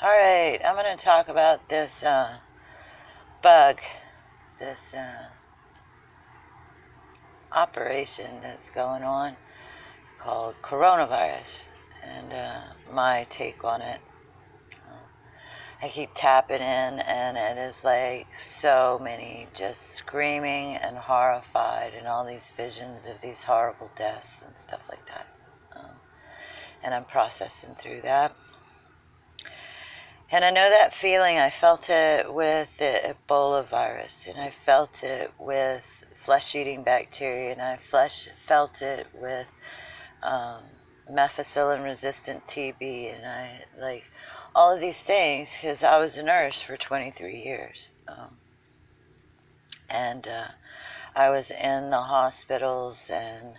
Alright, I'm going to talk about this bug, this operation that's going on called coronavirus, and my take on it. I keep tapping in, and it is like so many just screaming and horrified, and all these visions of these horrible deaths and stuff like that. And I'm processing through that. And I know that feeling. I felt it with the Ebola virus, and I felt it with flesh-eating bacteria, and I felt it with methicillin-resistant TB, and I like all of these things because I was a nurse for 23 years. And I was in the hospitals and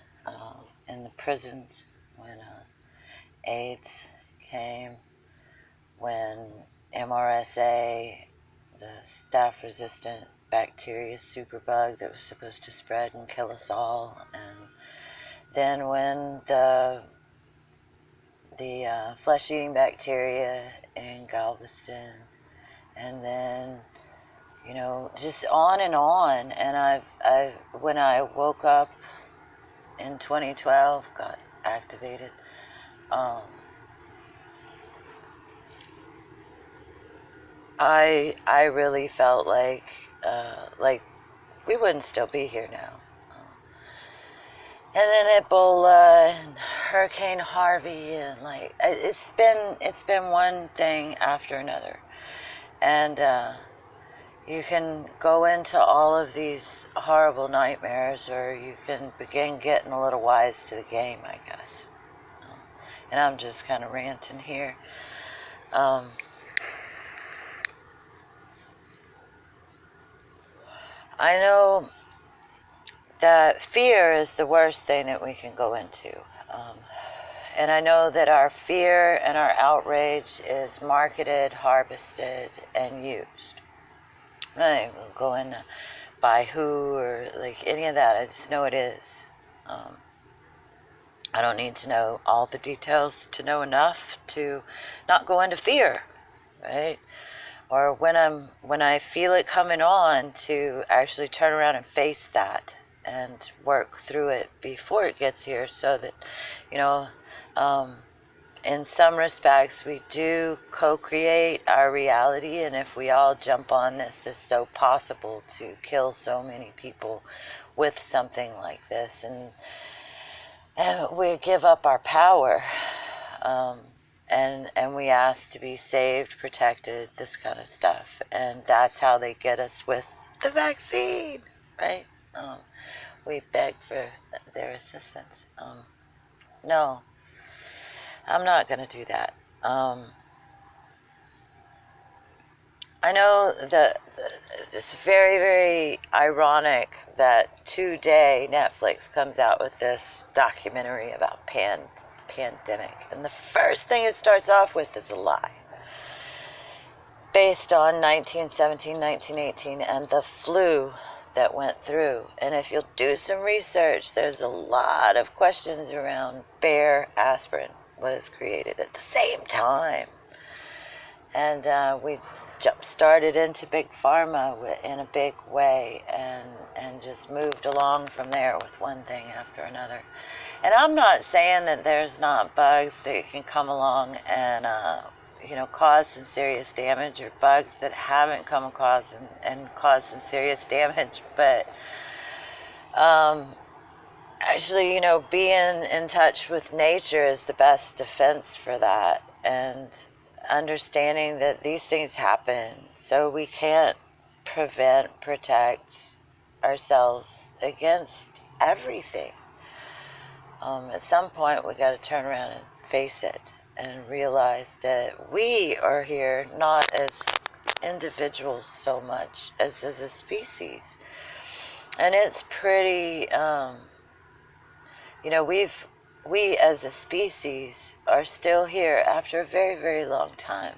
in the prisons when AIDS came, when MRSA, the staph-resistant bacteria superbug that was supposed to spread and kill us all, and then when the flesh-eating bacteria in Galveston, and then just on and on. And I've when I woke up in 2012, got activated. I really felt like we wouldn't still be here now. And then Ebola and Hurricane Harvey, and like it's been one thing after another. And you can go into all of these horrible nightmares, or you can begin getting a little wise to the game, I guess. And I'm just kind of ranting here. I know that fear is the worst thing that we can go into. And I know that our fear and our outrage is marketed, harvested, and used. I'm not even going to go into by who or like any of that. I just know it is. I don't need to know all the details to know enough to not go into fear, right? Or when I feel it coming on, to actually turn around and face that and work through it before it gets here, so that in some respects we do co-create our reality. And if we all jump on this, it's so possible to kill so many people with something like this, and we give up our power. And we ask to be saved, protected, this kind of stuff. And that's how they get us with the vaccine, right? We beg for their assistance. No, I'm not going to do that. I know that it's very, very ironic that today Netflix comes out with this documentary about pandemic, and the first thing it starts off with is a lie based on 1917, 1918, and the flu that went through. And if you'll do some research, there's a lot of questions around Bayer aspirin was created at the same time, and we jump-started into big pharma in a big way, and just moved along from there with one thing after another. And I'm not saying that there's not bugs that can come along and cause some serious damage, or bugs that haven't come across and caused some serious damage, but actually, being in touch with nature is the best defense for that, and understanding that these things happen, so we can't protect ourselves against everything. At some point, we got to turn around and face it, and realize that we are here not as individuals so much as a species. And it's pretty, we as a species are still here after a very, very long time.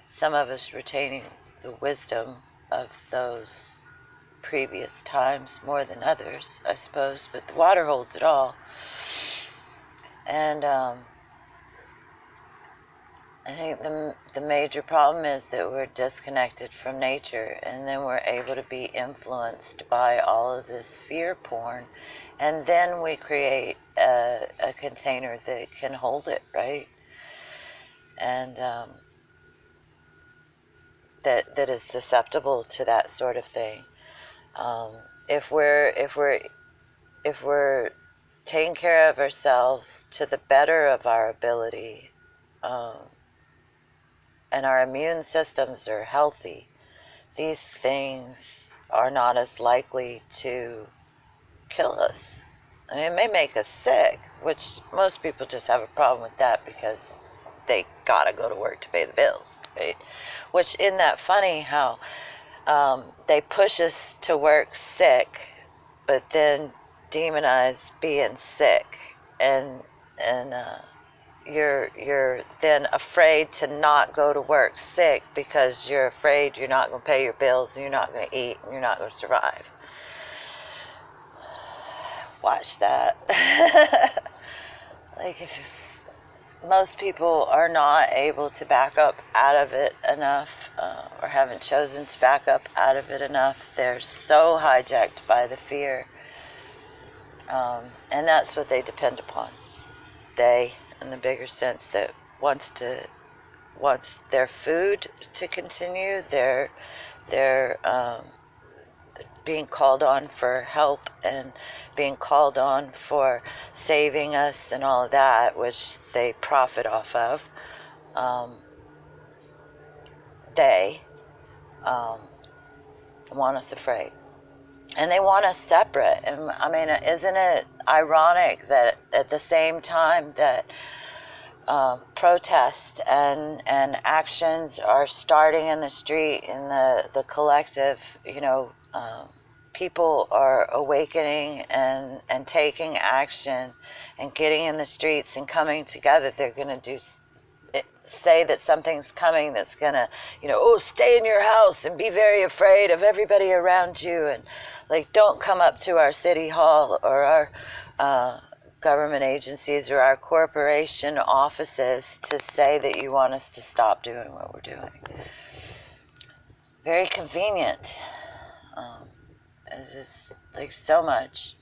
Some of us retaining the wisdom of those previous times more than others, I suppose, but the water holds it all. And I think the major problem is that we're disconnected from nature, and then we're able to be influenced by all of this fear porn, and then we create a container that can hold it, right? And that is susceptible to that sort of thing. If we're taking care of ourselves to the better of our ability, and our immune systems are healthy, these things are not as likely to kill us. I mean, it may make us sick, which most people just have a problem with that because they gotta go to work to pay the bills, right? Which, isn't that funny how they push us to work sick, but then demonize being sick, and you're then afraid to not go to work sick because you're afraid you're not going to pay your bills and you're not going to eat and you're not going to survive. Watch that. Like, if most people are not able to back up out of it enough, or haven't chosen to back up out of it enough, they're so hijacked by the fear, and that's what they depend upon. They, in the bigger sense, that wants their food to continue, their being called on for help and being called on for saving us and all of that, which they profit off of. They want us afraid. And they want us separate. And I mean, isn't it ironic that at the same time that protests and actions are starting in the street, in the collective, people are awakening and taking action and getting in the streets and coming together, they're going to say that something's coming that's going to, stay in your house and be very afraid of everybody around you, and like, don't come up to our city hall or our government agencies or our corporation offices to say that you want us to stop doing what we're doing. Very convenient. It's just like so much.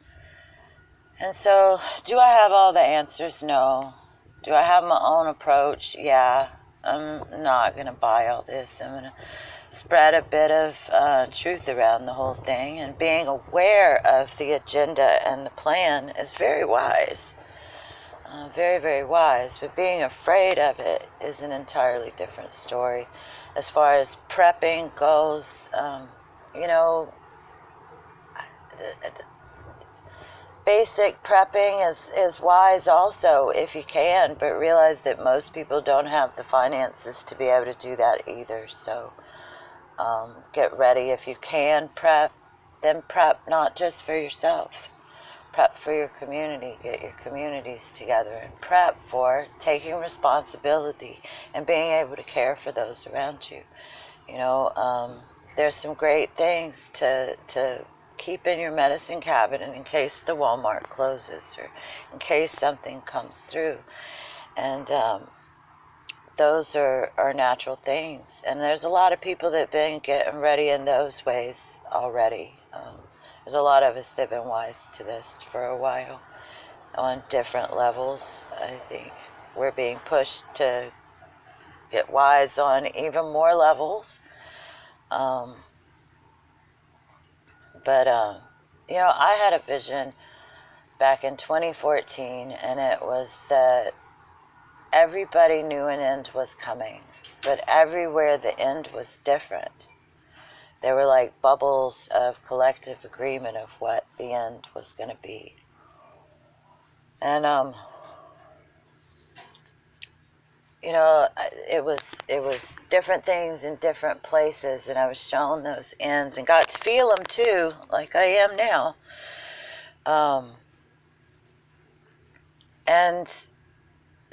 And so, do I have all the answers? No. Do I have my own approach? Yeah. I'm not going to buy all this. I'm going to spread a bit of truth around the whole thing, and being aware of the agenda and the plan is very wise. Very, very wise, but being afraid of it is an entirely different story. As far as prepping goes, basic prepping is wise also if you can, but realize that most people don't have the finances to be able to do that either. So get ready if you can prep, then prep not just for yourself. Prep for your community, get your communities together, and prep for taking responsibility and being able to care for those around you. There's some great things to keep in your medicine cabinet in case the Walmart closes or in case something comes through. And those are natural things. And there's a lot of people that have been getting ready in those ways already. There's a lot of us that have been wise to this for a while on different levels. I think we're being pushed to get wise on even more levels. But I had a vision back in 2014, and it was that everybody knew an end was coming, but everywhere the end was different. They were like bubbles of collective agreement of what the end was going to be. And, it was different things in different places, and I was shown those ends and got to feel them too, like I am now. And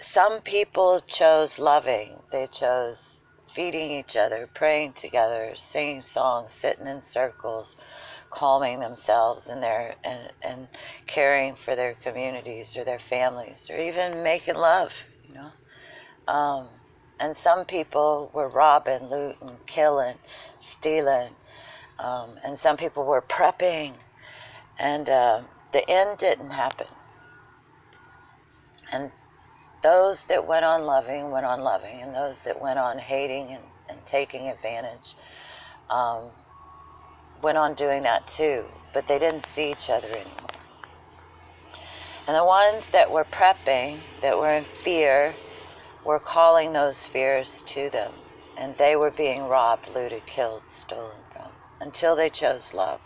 some people chose loving. They chose feeding each other, praying together, singing songs, sitting in circles, calming themselves and caring for their communities or their families, or even making love, And some people were robbing, looting, killing, stealing. And some people were prepping. And the end didn't happen. And those that went on loving, and those that went on hating and taking advantage went on doing that too, but they didn't see each other anymore. And the ones that were prepping, that were in fear, were calling those fears to them, and they were being robbed, looted, killed, stolen from, until they chose love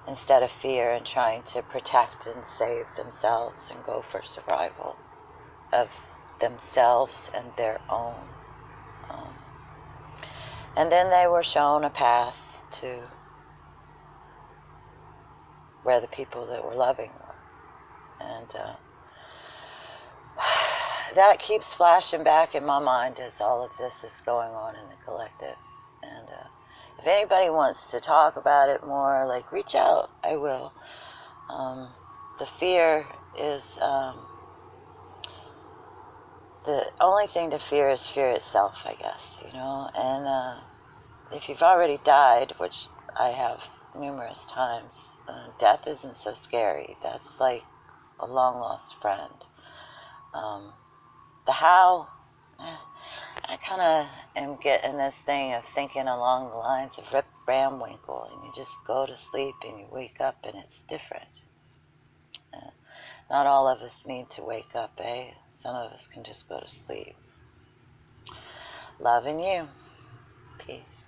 instead of fear and trying to protect and save themselves and go for survival of themselves and their own. And then they were shown a path to where the people that were loving were. And that keeps flashing back in my mind as all of this is going on in the collective. And if anybody wants to talk about it more, like, reach out. I will. The fear is... the only thing to fear is fear itself, I guess, you know. And if you've already died, which I have numerous times, death isn't so scary. That's like a long-lost friend. The how, I kind of am getting this thing of thinking along the lines of Rip Van Winkle, and you just go to sleep and you wake up and it's different. Not all of us need to wake up, eh? Some of us can just go to sleep. Loving you. Peace.